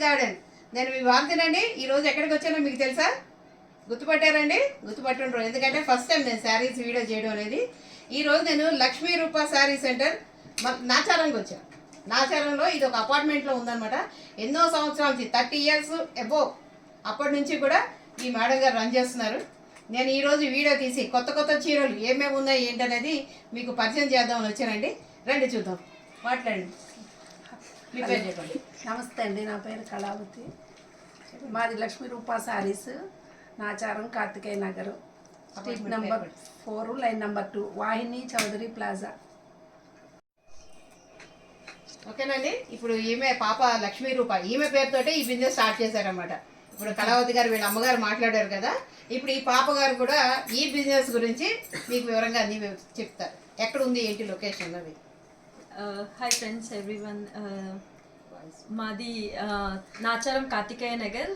Garden. నేను మీ భారతినండి. ఈరోజు ఎక్కడికి వచ్చానో మీకు తెలుసా? గుర్తుపట్టారండి? గుర్తుపట్టుండ్రు, ఎందుకంటే ఫస్ట్ టైం నేను శారీస్ వీడియో చేయడం అనేది. ఈరోజు నేను లక్ష్మీ రూప శారీ సెంటర్ నాచారంకి వచ్చాను. నాచారంలో ఇది ఒక అపార్ట్మెంట్లో ఉందన్నమాట. ఎన్నో సంవత్సరాల నుంచి 30 years అబోవ్ అప్పటి నుంచి కూడా ఈ మేడం గారు రన్ చేస్తున్నారు. నేను ఈరోజు వీడియో తీసి కొత్త కొత్త చీరలు ఏమేమి ఉన్నాయి ఏంటనేది మీకు పరిచయం చేద్దామని వచ్చానండి. రండి చూద్దాం. మాట్లాడండి, మీ పేరు చెప్పండి. నమస్తే అండి, నా పేరు కళావతి. మాది Lakshmi Rupa sarees, Nacharam, Karthikeya Nagar, street number 4, line number 2, Vahini Chowdary plaza. ఓకేనండి. ఇప్పుడు ఈమె పాప లక్ష్మీ రూప, ఈమె పేరుతోటే ఈ బిజినెస్ స్టార్ట్ చేశారనమాట. ఇప్పుడు కళావతి గారు వీళ్ళ అమ్మగారు మాట్లాడారు కదా, ఇప్పుడు ఈ పాప గారు కూడా ఈ బిజినెస్ గురించి మీకు వివరంగా అన్ని చెప్తారు. ఎక్కడ ఉంది, ఏంటి లొకేషన్ అది. హాయ్ ఫ్రెండ్స్ ఎవ్రీవన్, మాది నాచారం కార్తికేయ నగర్.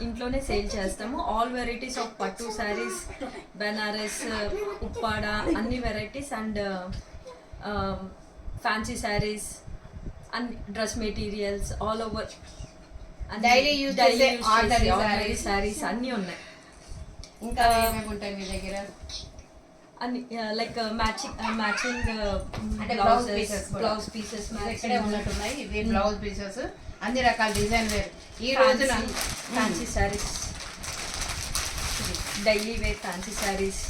ఇంట్లోనే సేల్ చేస్తాము. ఆల్ వెరైటీస్ ఆఫ్ పట్టు శారీస్, బెనారస్, ఉప్పాడ, అన్ని varieties and fancy saris and dress materials all over. Daily use ordinary saris అన్నీ ఉన్నాయి. ఇంకా ఏమేమి ఉంటాయి మీ దగ్గర? అన్ని లైక్ మ్యాచింగ్ బ్లౌజ్ పీసెస్ ఇక్కడే ఉన్నట్టున్నాయి. ఇవి బ్లౌజ్ పీసెస్, అన్ని రకాల డిజైన్ వేర్. ఈ రోజున fancy saris, daily wear fancy saris,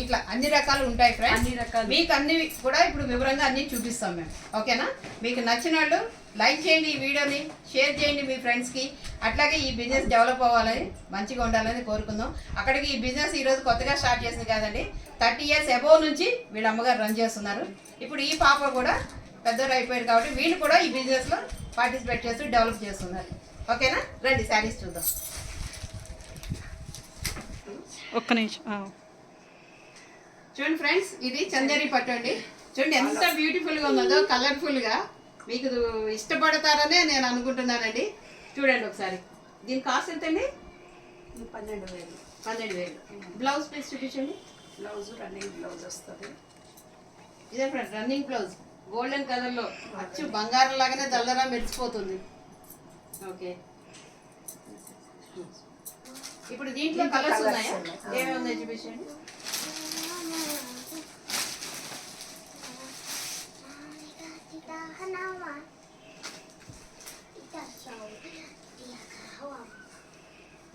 ఇట్లా అన్ని రకాలు ఉంటాయి ఫ్రెండ్స్. అన్ని రకాలు మీకు అన్ని కూడా ఇప్పుడు వివరంగా అన్ని చూపిస్తాం మేము. ఓకేనా? మీకు నచ్చిన వాళ్ళు లైక్ చేయండి, ఈ వీడియోని షేర్ చేయండి మీ ఫ్రెండ్స్కి. అట్లాగే ఈ బిజినెస్ డెవలప్ అవ్వాలని, మంచిగా ఉండాలని కోరుకుందాం. అక్కడికి ఈ బిజినెస్ ఈరోజు కొత్తగా స్టార్ట్ చేసింది కాదండి, 30 years అబోవ్ నుంచి వీళ్ళ అమ్మగారు రన్ చేస్తున్నారు. ఇప్పుడు ఈ పాప కూడా పెద్దవారు అయిపోయారు కాబట్టి వీళ్ళు కూడా ఈ బిజినెస్లో పార్టిసిపేట్ చేస్తూ డెవలప్ చేస్తున్నారు. ఓకేనా? రండి శారీస్ చూద్దాం. ఒక్క నిమిషం. చూడండి ఫ్రెండ్స్, ఇది చందేరి పట్టు అండి. చూడండి ఎంత బ్యూటిఫుల్గా ఉన్నదో, కలర్ఫుల్గా. మీకు ఇష్టపడతారనే నేను అనుకుంటున్నానండి. చూడండి ఒకసారి. దీని కాస్ట్ ఎంత అండి? 12,000. 12,000. బ్లౌజ్ పీస్ చూపించండి. బ్లౌజ్ రన్నింగ్ బ్లౌజ్ వస్తుంది. ఇదే ఫ్రెండ్ రన్నింగ్ బ్లౌజ్, గోల్డెన్ కలర్లో అచ్చు బంగారం లాగానే దల్లరా మెరిసిపోతుంది. ఓకే, ఇప్పుడు దీంట్లో కలర్స్ ఉన్నాయా? ఏమేమి ఉన్నాయి చూపించండి.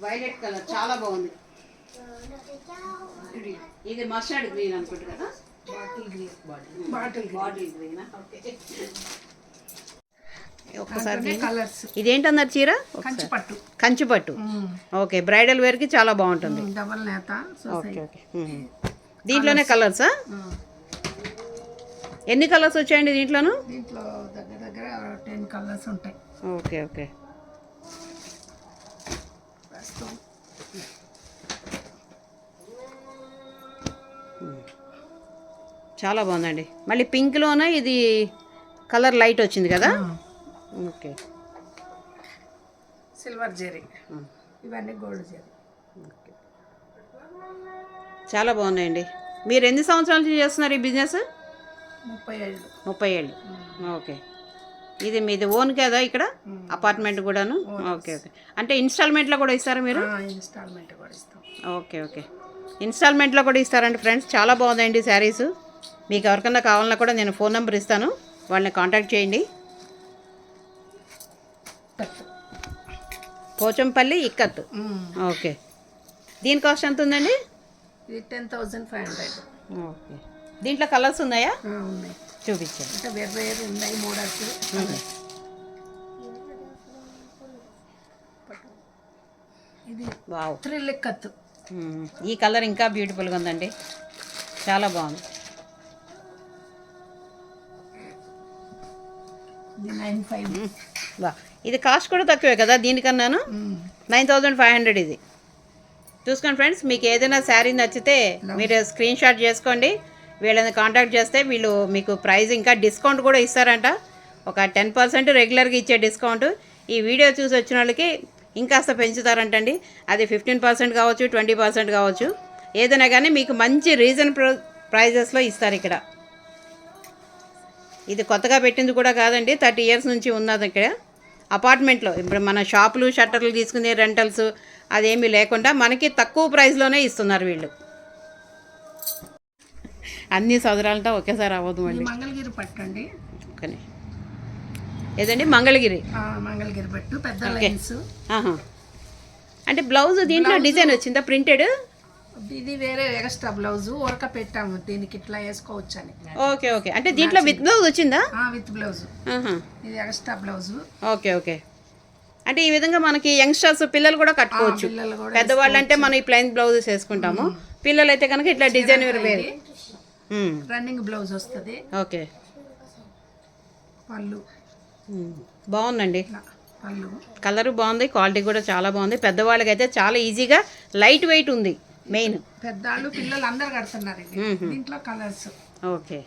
వైలెట్ కలర్ చాలా బాగుంది. ఇది మస్టర్డ్ గ్రీన్ అనుకుంటు కదా, బాటిల్ గ్రీన్. ఒక్కసారి కలర్స్. ఇదేంటన్నారు చీర? కంచిపట్టు. కంచిపట్టు. ఓకే, బ్రైడల్ వేర్ కి చాలా బాగుంటుంది. డబల్ నేత. Okay okay. దీంట్లోనే కలర్సా? ఎన్ని కలర్స్ వచ్చాయండి దీంట్లోను? దీంట్లో దగ్గర దగ్గర 10 కలర్స్ ఉంటాయి. Okay okay. చాలా బాగుందండి. మళ్ళీ పింక్లోనే ఇది కలర్ లైట్ వచ్చింది కదా. ఓకే, సిల్వర్ జెరీ, ఇవన్నీ గోల్డ్ జెరీ. ఓకే, చాలా బాగున్నాయండి. మీరు ఎన్ని సంవత్సరాల నుంచి చేస్తున్నారు ఈ బిజినెస్? 30 ఏళ్ళు. ఓకే, ఇది మీది ఓన్ కదా ఇక్కడ అపార్ట్మెంట్ కూడాను? Okay okay. అంటే ఇన్స్టాల్మెంట్లో కూడా ఇస్తారా మీరు? ఇన్స్టాల్మెంట్ కూడా ఇస్తాం. ఓకే ఓకే, ఇన్స్టాల్మెంట్లో కూడా ఇస్తారండి ఫ్రెండ్స్. చాలా బాగుందండి శారీస్. మీకు ఎవరికన్నా కావాలన్నా కూడా నేను ఫోన్ నెంబర్ ఇస్తాను, వాళ్ళని కాంటాక్ట్ చేయండి. పోచంపల్లి ఇక్కత్. ఓకే, దీని కాస్ట్ ఎంత ఉందండి? ఇది 10,500. ఓకే, దీంట్లో కలర్స్ ఉన్నాయా? ఉన్నాయి, చూపించండి. అంటే వేరు వేరు ఉన్నాయి మోడల్స్. ఇది వావ్, థ్రిల్ కత్తు. ఈ కలర్ ఇంకా బ్యూటిఫుల్గా ఉందండి, చాలా బాగుంది. ఇది 9,500. వా, ఇది కాస్ట్ కూడా తక్కువే కదా దీనికన్నాను. 9,500 ఇది. చూసుకోండి ఫ్రెండ్స్, మీకు ఏదైనా శారీ నచ్చితే మీరు స్క్రీన్ షాట్ చేసుకోండి, వీళ్ళని కాంటాక్ట్ చేస్తే వీళ్ళు మీకు ప్రైస్ ఇంకా డిస్కౌంట్ కూడా ఇస్తారంట. ఒక 10% రెగ్యులర్గా ఇచ్చే డిస్కౌంట్ ఈ వీడియో చూసి వచ్చిన వాళ్ళకి ఇంకాస్త పెంచుతారంటండి. అది 15% కావచ్చు, 20% కావచ్చు, ఏదైనా కానీ మీకు మంచి ప్రైజెస్లో ఇస్తారు ఇక్కడ. ఇది కొత్తగా పెట్టింది కూడా కాదండి, 30 years నుంచి ఉన్నది ఇక్కడ. అపార్ట్మెంట్లో ఇప్పుడు మన షాపులు షట్టర్లు తీసుకునే రెంటల్స్ అదేమీ లేకుండా మనకి తక్కువ ప్రైస్లోనే ఇస్తున్నారు వీళ్ళు. అన్నీ సదరాలంటే ఒకేసారి అవ్వదు ఇది మళ్ళీ. మంగళగిరి పట్టు అండి. ఓకే, ఏదండి మంగళగిరి? మంగళగిరి పట్టు పెద్ద లైన్స్. ఆహా. అంటే బ్లౌజ్ దీంట్లో డిజైన్ వచ్చిందా ప్రింటెడ్? ఇది వేరే ఎక్స్ట్రా బ్లౌజ్ ఉరక పెట్టాము దీనికి ఇట్లా వేసుకోవచ్చు అని. ఓకే ఓకే, అంటే దీంట్లో విత్ బ్లౌజ్ వచ్చిందా? With blouse. ఆహా. ఇది ఎక్స్ట్రా బ్లౌజ్. ఓకే ఓకే, అంటే ఈ విధంగా మనకి యంగ్స్టర్స్ పిల్లలు కూడా కట్టుకోవచ్చు. పిల్లలు కూడా పెద్దవాళ్ళు అంటే మనం ఈ ప్లెయిన్ బ్లౌజెస్ వేసుకుంటాము, పిల్లలు అయితే కనుక ఇట్లా డిజైన్ వేరు. రన్నింగ్ బ్లౌజ్ వస్తుంది. ఓకే, పళ్ళు బాగుందండి. పళ్ళు కలర్ బాగుంది, క్వాలిటీ కూడా చాలా బాగుంది. పెద్దవాళ్ళకి అయితే చాలా ఈజీగా లైట్ వెయిట్ ఉంది. మెయిన్ పెద్దవాళ్ళు పిల్లలు అందరు కడుతున్నారు ఇది. దీంట్లో కలర్స్. ఓకే,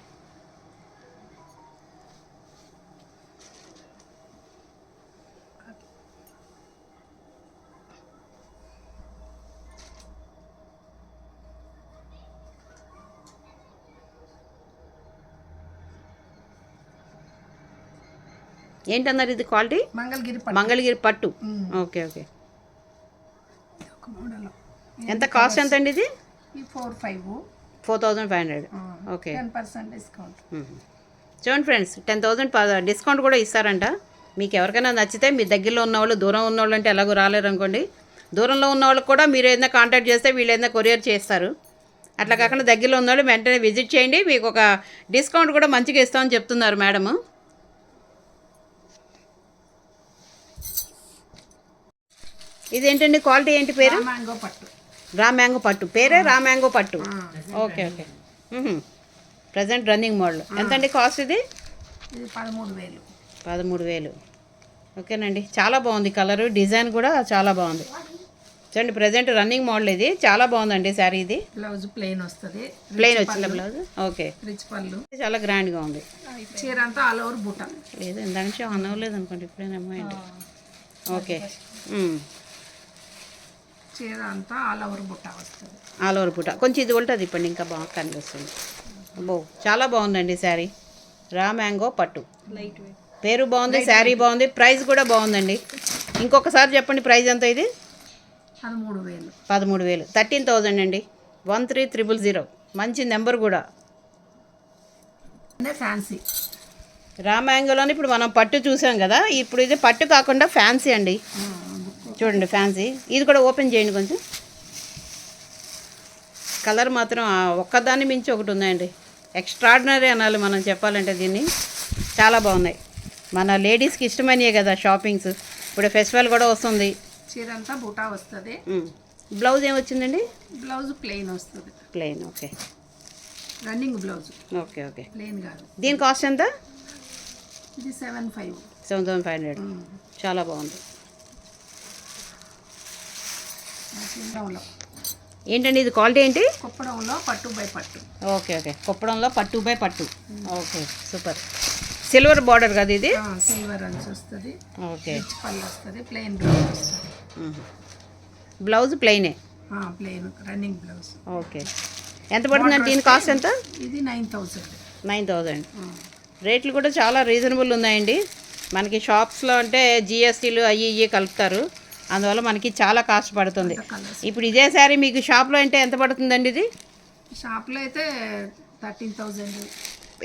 ఏంటన్నారు ఇది క్వాలిటీ? మంగళగిరి పట్టు. మంగళగిరి పట్టు. ఓకే ఓకే, ఒక మోడల్. ఎంత కాస్ట్ ఎంత అండి ఇది? ఈ 4,500. 4,500. Okay, 10% discount. చూడండి ఫ్రెండ్స్, 10,000 డిస్కౌంట్ కూడా ఇస్తారంట. మీకు ఎవరికైనా నచ్చితే మీ దగ్గరలో ఉన్నవాళ్ళు, దూరం ఉన్నవాళ్ళు అంటే ఎలాగో రాలేరు అనుకోండి, దూరంలో ఉన్న వాళ్ళకి కూడా మీరు ఏదైనా కాంటాక్ట్ చేస్తే వీళ్ళు ఏదైనా కొరియర్ చేస్తారు. అట్లా కాకుండా దగ్గరలో ఉన్నవాళ్ళు వెంటనే విజిట్ చేయండి, మీకు ఒక డిస్కౌంట్ కూడా మంచిగా ఇస్తామని చెప్తున్నారు మేడము. ఇదేంటండి క్వాలిటీ ఏంటి పేరు? మ్యాంగో పట్టు. మ్యాంగో పట్టు, పేరే మ్యాంగో పట్టు. Okay okay, present running model. ఎంతండి కాస్ట్ ఇది? ఇది 13,000. 13,000. ఓకేనండి, చాలా బాగుంది కలరు, డిజైన్ కూడా చాలా బాగుంది. చూడండి, ప్రజెంట్ రన్నింగ్ మోడల్ ఇది, చాలా బాగుందండి శారీ. ఇది బ్లౌజ్ ప్లెయిన్ వస్తుంది. ప్లెయిన్ వచ్చిందా బ్లౌజ్? ఓకే, రిచ్ పళ్ళు. చాలా గ్రాండ్గా ఉంది. చీర అంతా ఆల్ ఓవర్ బూట. లేదు ఇందాక నుంచి ఆన్ అవ్వలేదు అనుకోండి, ఇప్పుడేనేమో అండి. ఓకే, చీర అంతా ఆల్ ఓవర్ బుట్ట వస్తుంది. ఆల్ ఓవర్ పూట కొంచెం ఇది ఉంటుంది ఇప్పుడు ఇంకా బాగా కనిపిస్తుంది. అబ్బో, చాలా బాగుందండి శారీ. మ్యాంగో పట్టు, లైట్ వెయిట్, పేరు బాగుంది, శారీ బాగుంది, ప్రైస్ కూడా బాగుందండి. ఇంకొకసారి చెప్పండి ప్రైస్ ఎంత ఇది? 13,000. 13,000. 13,000 అండి. 13,000. మంచి నెంబర్ కూడా. ఫ్యాన్సీ మ్యాంగోలోని ఇప్పుడు మనం పట్టు చూసాం కదా, ఇప్పుడు ఇది పట్టు కాకుండా ఫ్యాన్సీ అండి. చూడండి ఫ్యాన్సీ, ఇది కూడా ఓపెన్ చేయండి కొంచెం. కలర్ మాత్రం ఒక్కదాన్ని మించి ఒకటి ఉందండి, ఎక్స్ట్రాడినరీ అనాలి మనం చెప్పాలంటే. దీన్ని చాలా బాగున్నాయి. మన లేడీస్కి ఇష్టమైనయే కదా షాపింగ్స్, ఇప్పుడు ఫెస్టివల్ కూడా వస్తుంది. చీర అంతా బూటా వస్తుంది. బ్లౌజ్ ఏమొచ్చిందండి? బ్లౌజ్ ప్లెయిన్ వస్తుంది. Plain. Okay, running blouse. Okay okay, plain కాదు. దీని కాస్ట్ ఎంత? ఇది 7,500. 7,500. చాలా బాగుంది. ఏంటండి ఇది క్వాలిటీ ఏంటి? కుప్పడంలో పట్టు బై పట్టు. ఓకే ఓకే, కుప్పడంలో పట్టు బై పట్టు. Okay, super. సిల్వర్ బార్డర్ కదా ఇది? సిల్వర్ అంచు వస్తుంది. ఓకే, పళ్ళు వస్తుంది. ప్లెయిన్ బ్లౌజ్ వస్తుంది. బ్లౌజ్ ప్లెయినే? Plain running blouse. ఓకే, ఎంత పడుతుందండి దీని కాస్ట్ ఎంత? ఇది 9,000. 9,000. రేట్లు కూడా చాలా రీజనబుల్ ఉన్నాయండి. మనకి షాప్స్లో అంటే జిఎస్టీలు అవి ఇవి కలుపుతారు, అందువల్ల మనకి చాలా కాస్ట్ పడుతుంది. ఇప్పుడు ఇదే శారీ మీకు షాప్లో అంటే ఎంత పడుతుందండి ఇది? షాప్లో అయితే 13,000.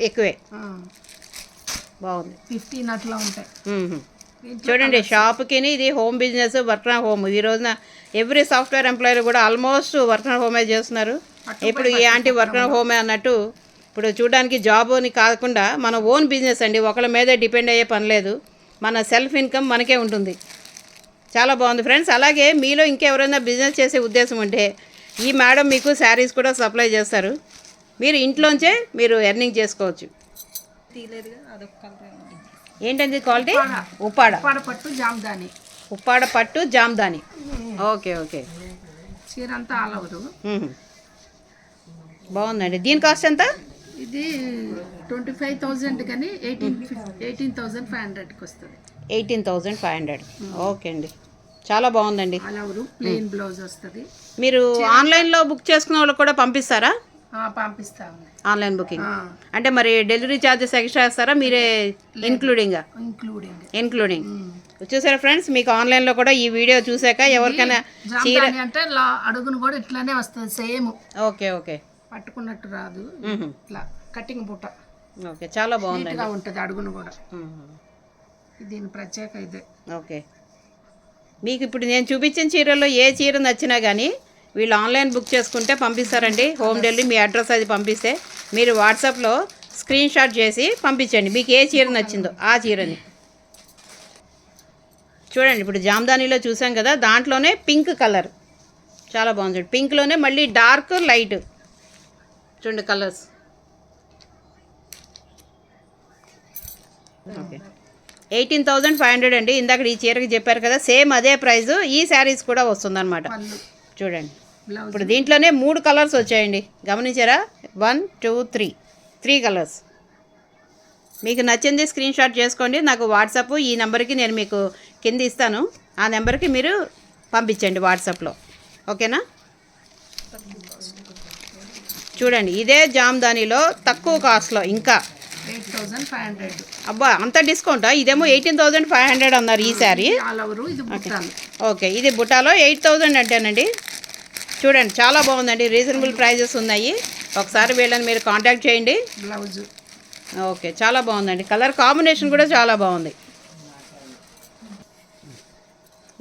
ఎక్కువే. బాగుంది. 15 అట్లా ఉంటాయి. చూడండి, షాప్కి ఇది home business, work from home. ఈ రోజున ఎవ్రీ సాఫ్ట్వేర్ ఎంప్లాయర్ కూడా ఆల్మోస్ట్ వర్క్ ఫ్రమ్ హోమే చేస్తున్నారు. ఇప్పుడు ఈ ఆంటీ వర్క్ ఫ్రమ్ హోమే అన్నట్టు, ఇప్పుడు చూడడానికి జాబ్ అని కాకుండా మన ఓన్ బిజినెస్ అండి, ఒకళ్ళ మీదే డిపెండ్ అయ్యే పని లేదు, మన సెల్ఫ్ ఇన్కమ్ మనకే ఉంటుంది. చాలా బాగుంది ఫ్రెండ్స్. అలాగే మీలో ఇంకెవరైనా బిజినెస్ చేసే ఉద్దేశం ఉంటే ఈ మేడం మీకు శారీస్ కూడా సప్లై చేస్తారు, మీరు ఇంట్లోంచే మీరు ఎర్నింగ్ చేసుకోవచ్చు. తీలేదుగా అదొక కలర్. ఏంటండి క్వాలిటీ? ఉప్పాడ పట్టు జామ్దాని. ఉప్పాడ పట్టు జామ్దాని. ఓకే ఓకే, చీర అంతా ఆల్ ఓవర్. బాగుందండి. దీని కాస్ట్ ఎంత? ఇది 25,000 కానీ 18,500కి వస్తుంది. 18,500. ఓకే అండి, చాలా బాగుందండి. ఆల్ ఓవర్ ప్లెయిన్ బ్లౌజ్ వస్తుంది. మీరు ఆన్లైన్లో బుక్ చేసుకున్న వాళ్ళకి కూడా పంపిస్తారా? పంపిస్తాము. ఆన్లైన్ బుకింగ్ అంటే మరి డెలివరీ ఛార్జెస్ ఎక్స్ట్రా వేస్తారా మీరే ఇంక్లూడింగ్? చూసారా ఫ్రెండ్స్, మీకు ఆన్లైన్లో కూడా ఈ వీడియో చూసాక ఎవరికైనా చీర అంటే అడుగును కూడా ఇట్లానే వస్తుంది సేమ్. ఓకే ఓకే, పట్టుకున్నట్టు రాదు, ఇట్లా కటింగ్ బుట్ట. ఓకే, చాలా బాగుంది ఉంటుంది అడుగును కూడా. దీని ప్రత్యేక ఇదే. ఓకే, మీకు ఇప్పుడు నేను చూపించిన చీరల్లో ఏ చీర నచ్చినా కానీ వీళ్ళు ఆన్లైన్ బుక్ చేసుకుంటే పంపిస్తారండి. హోమ్ డెలివరీ మీ అడ్రస్ అది పంపిస్తే మీరు వాట్సాప్లో స్క్రీన్ షాట్ చేసి పంపించండి మీకు ఏ చీర నచ్చిందో ఆ చీరని. చూడండి, ఇప్పుడు జామ్దానీలో చూసాం కదా, దాంట్లోనే పింక్ కలర్ చాలా బాగుంది. పింక్లోనే మళ్ళీ డార్క్ లైట్ చూడండి కలర్స్. ఓకే, 18,500 అండి. ఇందాక ఈ చీరకి చెప్పారు కదా, సేమ్ అదే ప్రైస్ ఈ శారీస్ కూడా వస్తుందన్నమాట. చూడండి, ఇప్పుడు దీంట్లోనే 3 కలర్స్ వచ్చాయండి, గమనించారా? 1 2 3 కలర్స్. మీకు నచ్చింది స్క్రీన్ షాట్ చేసుకోండి, నాకు వాట్సాప్ ఈ నెంబర్కి నేను మీకు కింద ఇస్తాను, ఆ నెంబర్కి మీరు పంపించండి వాట్సాప్లో. ఓకేనా? చూడండి, ఇదే జామ్దానీలో తక్కువ కాస్ట్లో ఇంకా 8,500. అబ్బా, అంత డిస్కౌంటా? ఇదేమో 18,500 అన్నారు ఈ శారీ. ఓకే, ఇది బుటాలో 8,000 అంటేనండి. చూడండి, చాలా బాగుందండి, రీజనబుల్ ప్రైజెస్ ఉన్నాయి. ఒకసారి వీళ్ళని మీరు కాంటాక్ట్ చేయండి. బ్లౌజ్ ఓకే, చాలా బాగుందండి, కలర్ కాంబినేషన్ కూడా చాలా బాగుంది.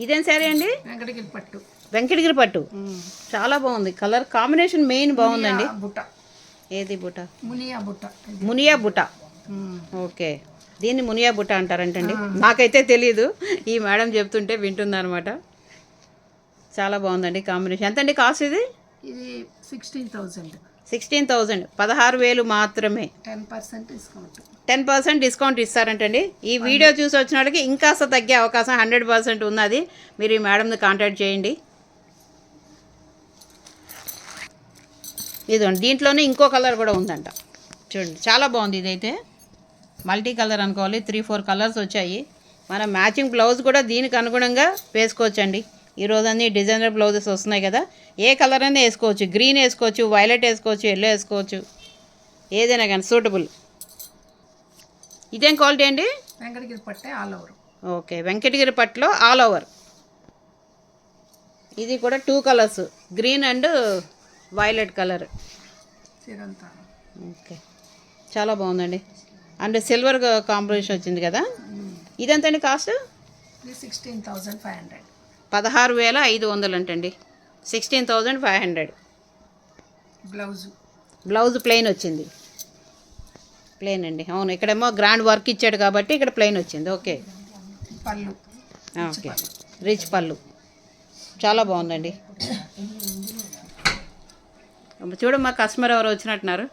ఇదేం శారీ అండి? వెంకటగిరి పట్టు. చాలా బాగుంది, కలర్ కాంబినేషన్ మెయిన్ బాగుందండి. ఏది బుట్ట? మునియా బుట్ట. ఓకే, దీన్ని మునియా బుట్ట అంటారంటండి, నాకైతే తెలీదు, ఈ మేడం చెప్తుంటే వింటున్నా అనమాట. చాలా బాగుందండి కాంబినేషన్. ఎంతండి కాస్ట్ ఇది? ఇది 16,000. 16,000 మాత్రమే. 10% డిస్కౌంట్ ఇస్తారంటండి. ఈ వీడియో చూసి వచ్చిన వాళ్ళకి ఇంకాస్త తగ్గే అవకాశం 100% ఉన్నది. మీరు ఈ మేడంని కాంటాక్ట్ చేయండి. ఇదిగోండి, దీంట్లోనే ఇంకో కలర్ కూడా ఉందంట. చూడండి, చాలా బాగుంది. ఇదైతే మల్టీ కలర్ అనుకోవాలి, 3-4 కలర్స్ వచ్చాయి. మనం మ్యాచింగ్ బ్లౌజ్ కూడా దీనికి అనుగుణంగా వేసుకోవచ్చండి. ఈరోజు అన్ని డిజైనర్ బ్లౌజెస్ వస్తున్నాయి కదా, ఏ కలర్ అయినా వేసుకోవచ్చు. గ్రీన్ వేసుకోవచ్చు, వైలెట్ వేసుకోవచ్చు, ఎల్లో వేసుకోవచ్చు, ఏదైనా కానీ సూటబుల్. ఇదేం క్వాలిటీ అండి? వెంకటగిరి పట్టే ఆల్ ఓవర్. ఓకే, వెంకటగిరి పట్టులో ఆల్ ఓవర్. ఇది కూడా 2 colours, green and violet colour. Okay, చాలా బాగుందండి, అండ్ సిల్వర్ కాంబినేషన్ వచ్చింది కదా. ఇదంతండి కాస్ట్? 16,500. 16,500 అంటండి, 16,500. బ్లౌజ్ ప్లెయిన్ వచ్చింది. ప్లెయిన్ అండి, అవును, ఇక్కడేమో గ్రాండ్ వర్క్ ఇచ్చాడు కాబట్టి ఇక్కడ ప్లెయిన్ వచ్చింది. ఓకే, పళ్ళు. ఓకే, రిచ్ పళ్ళు, చాలా బాగుందండి. చూడమ్మా, కస్టమర్ ఎవరు వచ్చినట్టున్నారు.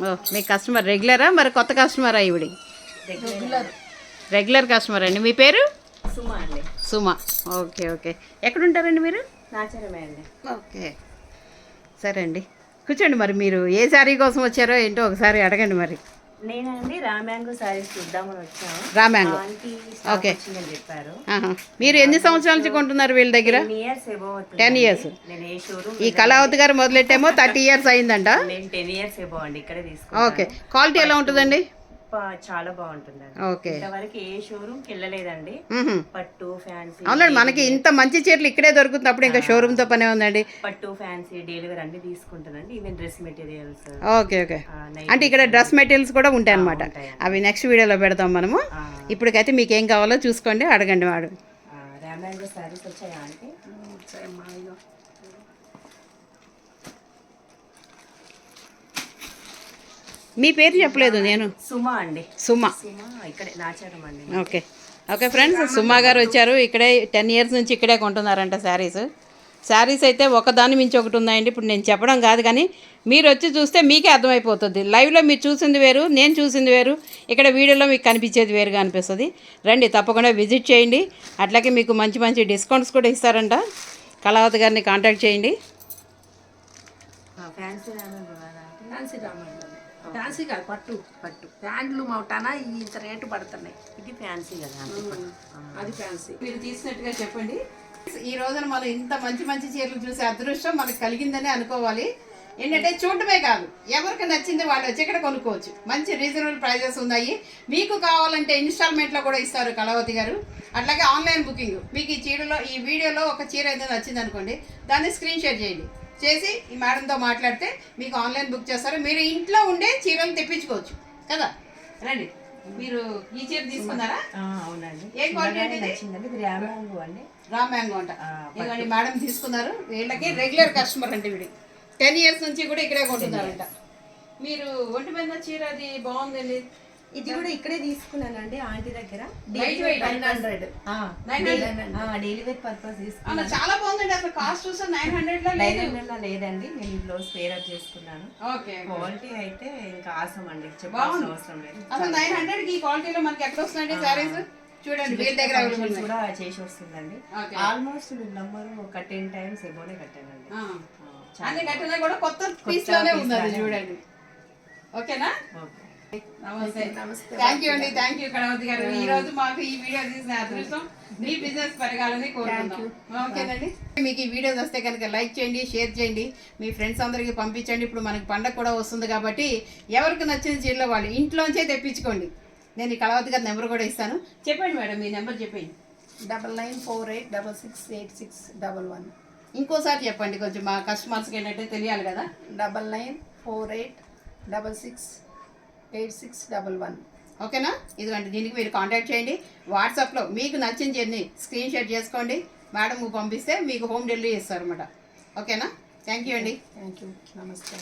ఓ, మీ కస్టమర్ రెగ్యులరా మరి కొత్త కస్టమరా? ఈవిడి రెగ్యులర్ కస్టమర్ అండి. మీ పేరు? సుమా అండి. సుమా. ఓకే ఓకే, ఎక్కడుంటారండి మీరు? నాచరమే అండి. ఓకే, సరే అండి, కూర్చోండి. మరి మీరు ఏ శారీ కోసం వచ్చారో ఏంటో ఒకసారి అడగండి. మరి నేనండి రామ్యాంగో శారీస్ చూద్దామని వచ్చాను. రామ్యాంగో. ఓకే, చెప్పారు. మీరు ఎన్ని సంవత్సరాల నుంచి కొంటున్నారు వీళ్ళ దగ్గర? 10 ఇయర్స్. ఈ కళావతి గారు మొదలెట్టేమో 30 ఇయర్స్ అయిందంట. 10 ఇయర్స్ ఎబో అండి, ఇక్కడే తీసుకున్నాను. ఓకే, క్వాలిటీ ఎలా ఉంటుందండి? చాలా బాగుంటుందండి. ఓకే, ఇంతవరకు ఏ షోరూమ్ కి వెళ్ళలేదండి. పట్టు ఫ్యాన్సీ. అవునండి, మనకి ఇంత మంచి చీరలు ఇక్కడే దొరుకుతున్నప్పుడు ఇంకా షోరూమ్ తో పనే ఉందండి. పట్టు ఫ్యాన్సీ డెలివరీ అన్ని తీసుకుంటానండి, even dress materials. Okay okay, అంటే ఇక్కడ డ్రెస్ మెటీరియల్స్ కూడా ఉంటాయి అన్నమాట. అవి నెక్స్ట్ వీడియోలో పెడతాం మనము. ఇప్పటికైతే మీకు ఏం కావాలో చూసుకోండి, అడగండి. వాడు రామ్యాంగో శారీస్ వచ్చాయా అంటే? మీ పేరు చెప్పలేదు నేను. సుమా అండి. సుమా. ఇక్కడే నాచారం అండి. ఓకే ఓకే ఫ్రెండ్స్, సుమా గారు వచ్చారు. ఇక్కడే 10 ఇయర్స్ నుంచి ఇక్కడే కొంటున్నారంట శారీస్ అయితే ఒకదాని మించి ఒకటి ఉన్నాయండి. ఇప్పుడు నేను చెప్పడం కాదు, కానీ మీరు వచ్చి చూస్తే మీకే అర్థమైపోతుంది. లైవ్లో మీరు చూసింది వేరు, నేను చూసింది వేరు, ఇక్కడ వీడియోలో మీకు కనిపించేది వేరుగా అనిపిస్తుంది. రండి, తప్పకుండా విజిట్ చేయండి. అట్లాగే మీకు మంచి మంచి డిస్కౌంట్స్ కూడా ఇస్తారంట. కళావతి గారిని కాంటాక్ట్ చేయండి. ఫ్యాన్సీ కాదు, పట్టు ప్యాంట్లు మౌటానా ఇంత రేటు పడుతున్నాయి. ఇది ఫ్యాన్సీ కదా, అది ఫ్యాన్సీ. మీరు తీసినట్టుగా చెప్పండి. ఈ రోజున మనం ఇంత మంచి మంచి చీరలు చూసే అదృష్టం మనకు కలిగిందని అనుకోవాలి. ఏంటంటే చూడటమే కాదు, ఎవరికి నచ్చింది వాళ్ళు వచ్చి ఇక్కడ కొనుక్కోవచ్చు. మంచి రీజనబుల్ ప్రైజెస్ ఉన్నాయి. మీకు కావాలంటే ఇన్స్టాల్మెంట్లో కూడా ఇస్తారు కళావతి గారు. అట్లాగే ఆన్లైన్ బుకింగ్. మీకు ఈ చీరలో ఈ వీడియోలో ఒక చీర ఏదైనా నచ్చింది అనుకోండి, దాన్ని స్క్రీన్ షాట్ చేయండి. చేసి ఈ మేడంతో మాట్లాడితే మీకు ఆన్లైన్ బుక్ చేస్తారు. మీరు ఇంట్లో ఉండే చీరలు తెప్పించుకోవచ్చు కదా. రండి, మీరు ఈ చీర తీసుకున్నారా? అవునండి. ఏ క్వాలిటీ అండి ఇది? నచ్చిందండి. ఇది ర్యామ్యాంగో అండి. రామ్ మ్యాంగో అంట. ఇదిగోండి మేడం తీసుకున్నారు. వీళ్ళకి రెగ్యులర్ కస్టమర్ అంటే వీడి 10 years నుంచి కూడా ఇక్కడే కొంటున్నారంట. మీరు ఒంటి మీద చీర అది బాగుందండి. ఇది కూడా ఇక్కడే తీసుకున్నానండి ఆంటీ దగ్గర. Light weight. 900. Daily wear purpose అలా తీసుకున్నాను. చాలా బాగుందండి. అసలు కాస్ట్ చూస్తే 900 లో లేదు. 900 లేదండి. నేను ఈ బ్లౌజ్ పేర్ అప్ చేసుకున్నాను. ఓకే, క్వాలిటీ అయితే ఇంకా ఆసం అండి, బాగుంది. చెప్పాల్సిన అవసరం లేదు. అసలు 900 కి ఈ క్వాలిటీలో మనకి ఎక్కడ వస్తుందండి సారీస్? చూడండి, వీళ్ళ దగ్గర available Functions ఉన్నాయి. కూడా చేసి వస్తుందండి. Okay. ఆల్మోస్ట్ మీరు నంబర్ ఒక 10 times ఎబోనే కట్టానండి. అన్ని కట్టినా కూడా కొత్త పీస్ లోనే piece ఉన్నది లానే చూడండి. ఓకేనా? ఓకే. నమస్తే. నమస్తే. థ్యాంక్ యూ అండి. థ్యాంక్ యూ కళావతి గారు. ఈ రోజు మాకు ఈ వీడియో తీసిన అదృష్టం మీ బిజినెస్ పెరగాలని కోరుకుంటున్నాం. ఓకేనండి. మీకు ఈ వీడియోస్ వస్తే కనుక లైక్ చేయండి, షేర్ చేయండి, మీ ఫ్రెండ్స్ అందరికీ పంపించండి. ఇప్పుడు మనకి పండగ కూడా వస్తుంది కాబట్టి ఎవరికి నచ్చిన చీరలో వాళ్ళు ఇంట్లోంచే తెప్పించుకోండి. నేను ఈ కళావతి గారి నెంబర్ కూడా ఇస్తాను. చెప్పండి మేడం, మీ నెంబర్ చెప్పండి. 9948666611. ఇంకోసారి చెప్పండి, కొంచెం మా కస్టమర్స్కి ఏంటంటే తెలియాలి కదా. 9948668611. ఓకేనా? ఇదిగోండి, దీనికి మీరు కాంటాక్ట్ చేయండి. వాట్సాప్లో మీకు నచ్చిన చీరని స్క్రీన్ షాట్ చేసుకోండి. మేడం పంపిస్తే మీకు హోమ్ డెలివరీ ఇస్తారు అనమాట. ఓకేనా? థ్యాంక్ యూ అండి. Thank you. నమస్తే.